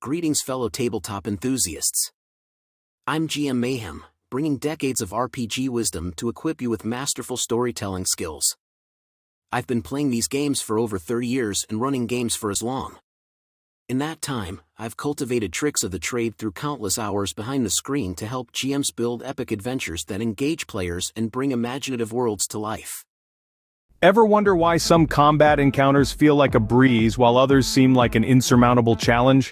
Greetings fellow tabletop enthusiasts. I'm GM Mayhem, bringing decades of RPG wisdom to equip you with masterful storytelling skills. I've been playing these games for over 30 years and running games for as long. In that time, I've cultivated tricks of the trade through countless hours behind the screen to help GMs build epic adventures that engage players and bring imaginative worlds to life. Ever wonder why some combat encounters feel like a breeze while others seem like an insurmountable challenge?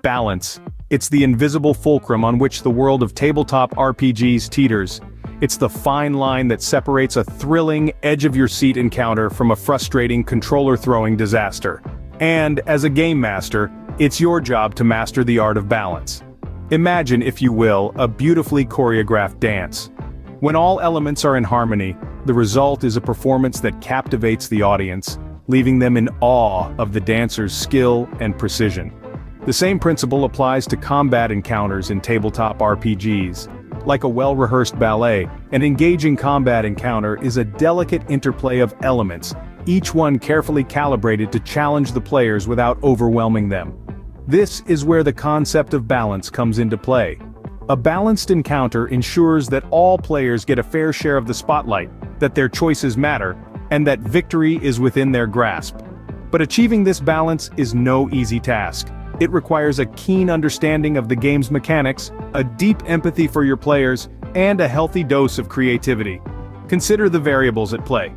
Balance. It's the invisible fulcrum on which the world of tabletop RPGs teeters. It's the fine line that separates a thrilling, edge-of-your-seat encounter from a frustrating, controller-throwing disaster. And, as a game master, it's your job to master the art of balance. Imagine, if you will, a beautifully choreographed dance. When all elements are in harmony, the result is a performance that captivates the audience, leaving them in awe of the dancer's skill and precision. The same principle applies to combat encounters in tabletop RPGs. Like a well-rehearsed ballet, an engaging combat encounter is a delicate interplay of elements, each one carefully calibrated to challenge the players without overwhelming them. This is where the concept of balance comes into play. A balanced encounter ensures that all players get a fair share of the spotlight, that their choices matter, and that victory is within their grasp. But achieving this balance is no easy task. It requires a keen understanding of the game's mechanics, a deep empathy for your players, and a healthy dose of creativity. Consider the variables at play.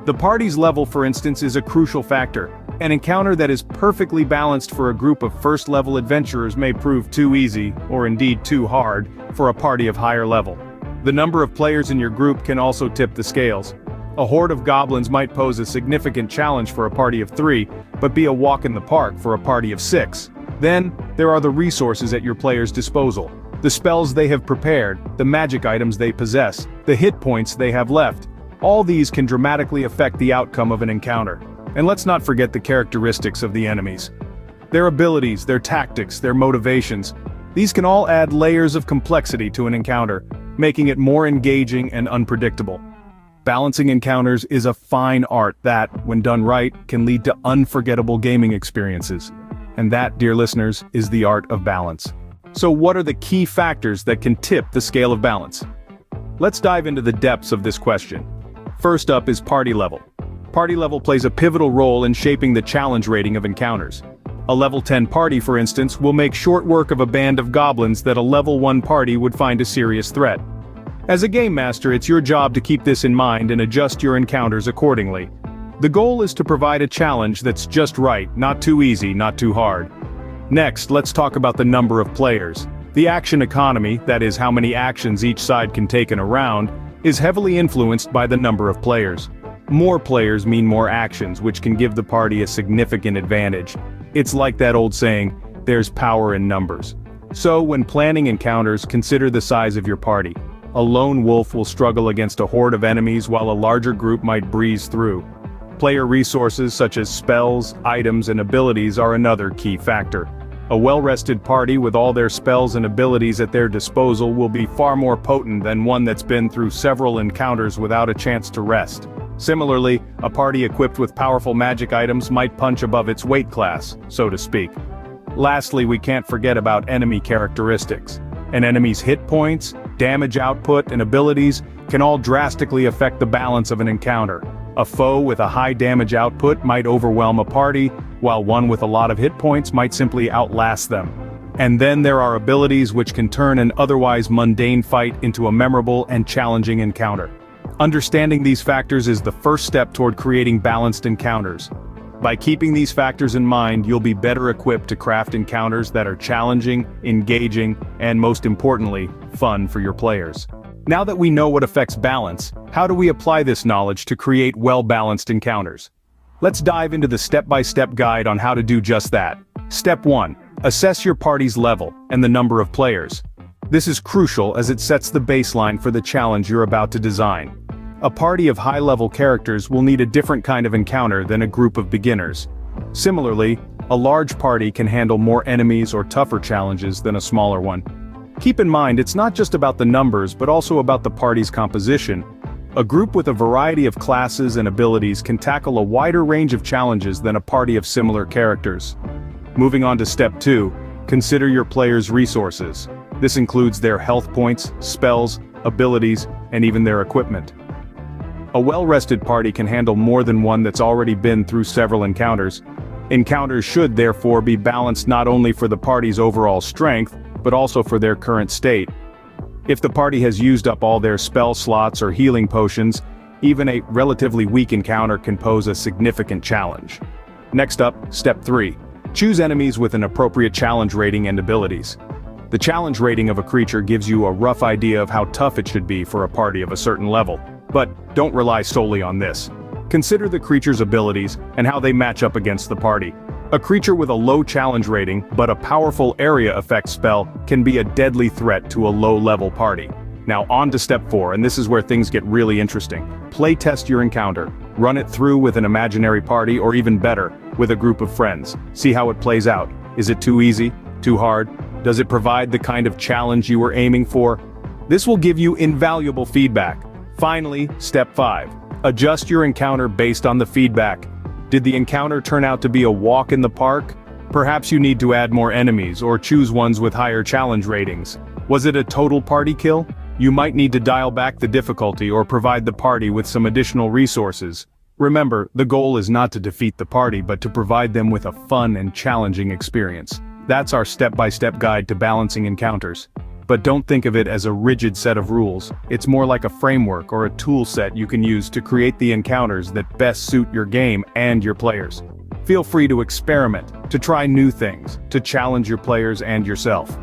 The party's level, for instance, is a crucial factor. An encounter that is perfectly balanced for a group of first-level adventurers may prove too easy, or indeed too hard, for a party of higher level. The number of players in your group can also tip the scales. A horde of goblins might pose a significant challenge for a party of 3, but be a walk in the park for a party of 6. Then, there are the resources at your players' disposal. The spells they have prepared, the magic items they possess, the hit points they have left. All these can dramatically affect the outcome of an encounter. And let's not forget the characteristics of the enemies. Their abilities, their tactics, their motivations. These can all add layers of complexity to an encounter, making it more engaging and unpredictable. Balancing encounters is a fine art that, when done right, can lead to unforgettable gaming experiences. And that, dear listeners, is the art of balance. So what are the key factors that can tip the scale of balance? Let's dive into the depths of this question. First up is party level. Party level plays a pivotal role in shaping the challenge rating of encounters. A level 10 party, for instance, will make short work of a band of goblins that a level 1 party would find a serious threat. As a game master, it's your job to keep this in mind and adjust your encounters accordingly. The goal is to provide a challenge that's just right, not too easy, not too hard. Next, let's talk about the number of players. The action economy, that is how many actions each side can take in a round, is heavily influenced by the number of players. More players mean more actions, which can give the party a significant advantage. It's like that old saying, there's power in numbers. So when planning encounters, consider the size of your party. A lone wolf will struggle against a horde of enemies while a larger group might breeze through. Player resources such as spells, items, and abilities are another key factor. A well-rested party with all their spells and abilities at their disposal will be far more potent than one that's been through several encounters without a chance to rest. Similarly, a party equipped with powerful magic items might punch above its weight class, so to speak. Lastly, we can't forget about enemy characteristics. An enemy's hit points, damage output, and abilities can all drastically affect the balance of an encounter. A foe with a high damage output might overwhelm a party, while one with a lot of hit points might simply outlast them. And then there are abilities which can turn an otherwise mundane fight into a memorable and challenging encounter. Understanding these factors is the first step toward creating balanced encounters. By keeping these factors in mind, you'll be better equipped to craft encounters that are challenging, engaging, and most importantly, fun for your players. Now that we know what affects balance, how do we apply this knowledge to create well-balanced encounters? Let's dive into the step-by-step guide on how to do just that. Step 1. Assess your party's level and the number of players. This is crucial as it sets the baseline for the challenge you're about to design. A party of high-level characters will need a different kind of encounter than a group of beginners. Similarly, a large party can handle more enemies or tougher challenges than a smaller one. Keep in mind, it's not just about the numbers but also about the party's composition. A group with a variety of classes and abilities can tackle a wider range of challenges than a party of similar characters. Moving on to step 2, Consider your players' resources. This includes their health points, spells, abilities, and even their equipment. A well-rested party can handle more than one that's already been through several encounters. Encounters should therefore be balanced not only for the party's overall strength, but also for their current state. If the party has used up all their spell slots or healing potions, even a relatively weak encounter can pose a significant challenge. Next up, Step 3. Choose enemies with an appropriate challenge rating and abilities. The challenge rating of a creature gives you a rough idea of how tough it should be for a party of a certain level. But don't rely solely on this. Consider the creature's abilities and how they match up against the party. A creature with a low challenge rating but a powerful area effect spell can be a deadly threat to a low-level party. Now on to Step 4, and this is where things get really interesting. Play test your encounter. Run it through with an imaginary party, or even better, with a group of friends. See how it plays out. Is it too easy? Too hard? Does it provide the kind of challenge you were aiming for? This will give you invaluable feedback. Finally, Step 5. Adjust your encounter based on the feedback. Did the encounter turn out to be a walk in the park? Perhaps you need to add more enemies or choose ones with higher challenge ratings. Was it a total party kill? You might need to dial back the difficulty or provide the party with some additional resources. Remember, the goal is not to defeat the party but to provide them with a fun and challenging experience. That's our step-by-step guide to balancing encounters. But don't think of it as a rigid set of rules. It's more like a framework or a tool set you can use to create the encounters that best suit your game and your players. Feel free to experiment, to try new things, to challenge your players and yourself.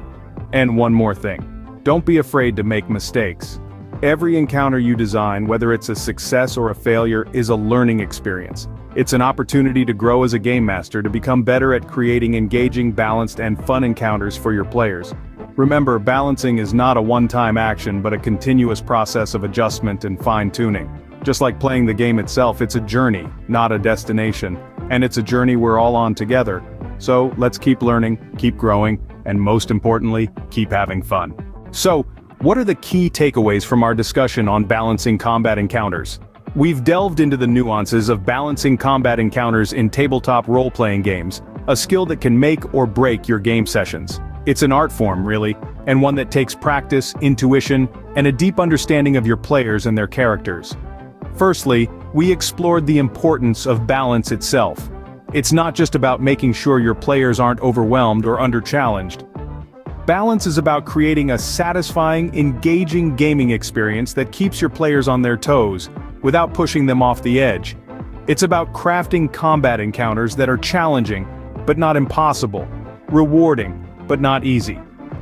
And one more thing. Don't be afraid to make mistakes. Every encounter you design, whether it's a success or a failure, is a learning experience. It's an opportunity to grow as a game master, to become better at creating engaging, balanced, and fun encounters for your players. Remember, balancing is not a one-time action but a continuous process of adjustment and fine-tuning. Just like playing the game itself, it's a journey, not a destination. And it's a journey we're all on together. So let's keep learning, keep growing, and most importantly, keep having fun. So, what are the key takeaways from our discussion on balancing combat encounters? We've delved into the nuances of balancing combat encounters in tabletop role-playing games, a skill that can make or break your game sessions. It's an art form, really, and one that takes practice, intuition, and a deep understanding of your players and their characters. Firstly, we explored the importance of balance itself. It's not just about making sure your players aren't overwhelmed or under-challenged. Balance is about creating a satisfying, engaging gaming experience that keeps your players on their toes, without pushing them off the edge. It's about crafting combat encounters that are challenging, but not impossible, rewarding, but not easy.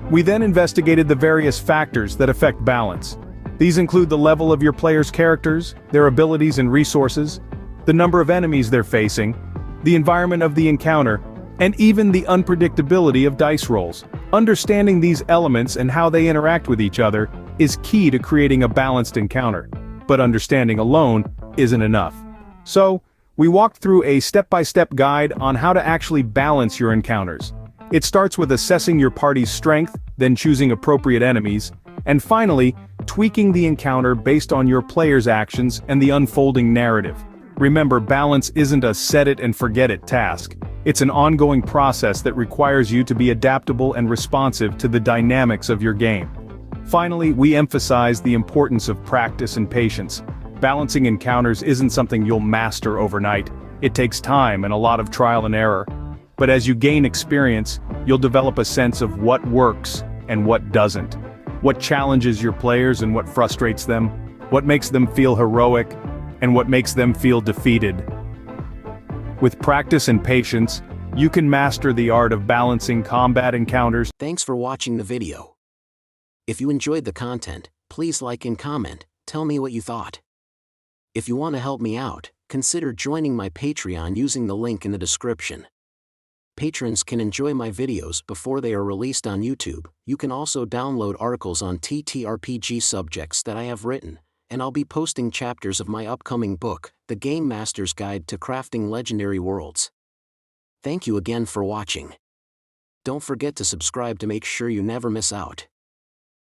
We then investigated the various factors that affect balance. These include the level of your players' characters, their abilities and resources, the number of enemies they're facing, the environment of the encounter, and even the unpredictability of dice rolls. Understanding these elements and how they interact with each other is key to creating a balanced encounter. But understanding alone isn't enough. So, we walked through a step-by-step guide on how to actually balance your encounters. It starts with assessing your party's strength, then choosing appropriate enemies, and finally, tweaking the encounter based on your players' actions and the unfolding narrative. Remember, balance isn't a set-it-and-forget-it task. It's an ongoing process that requires you to be adaptable and responsive to the dynamics of your game. Finally, we emphasize the importance of practice and patience. Balancing encounters isn't something you'll master overnight. It takes time and a lot of trial and error. But as you gain experience, you'll develop a sense of what works and what doesn't. What challenges your players and what frustrates them. What makes them feel heroic and what makes them feel defeated. With practice and patience, you can master the art of balancing combat encounters. Thanks for watching the video. If you enjoyed the content, please like and comment, tell me what you thought. If you want to help me out, consider joining my Patreon using the link in the description. Patrons can enjoy my videos before they are released on YouTube. You can also download articles on TTRPG subjects that I have written, and I'll be posting chapters of my upcoming book, The Game Master's Guide to Crafting Legendary Worlds. Thank you again for watching. Don't forget to subscribe to make sure you never miss out.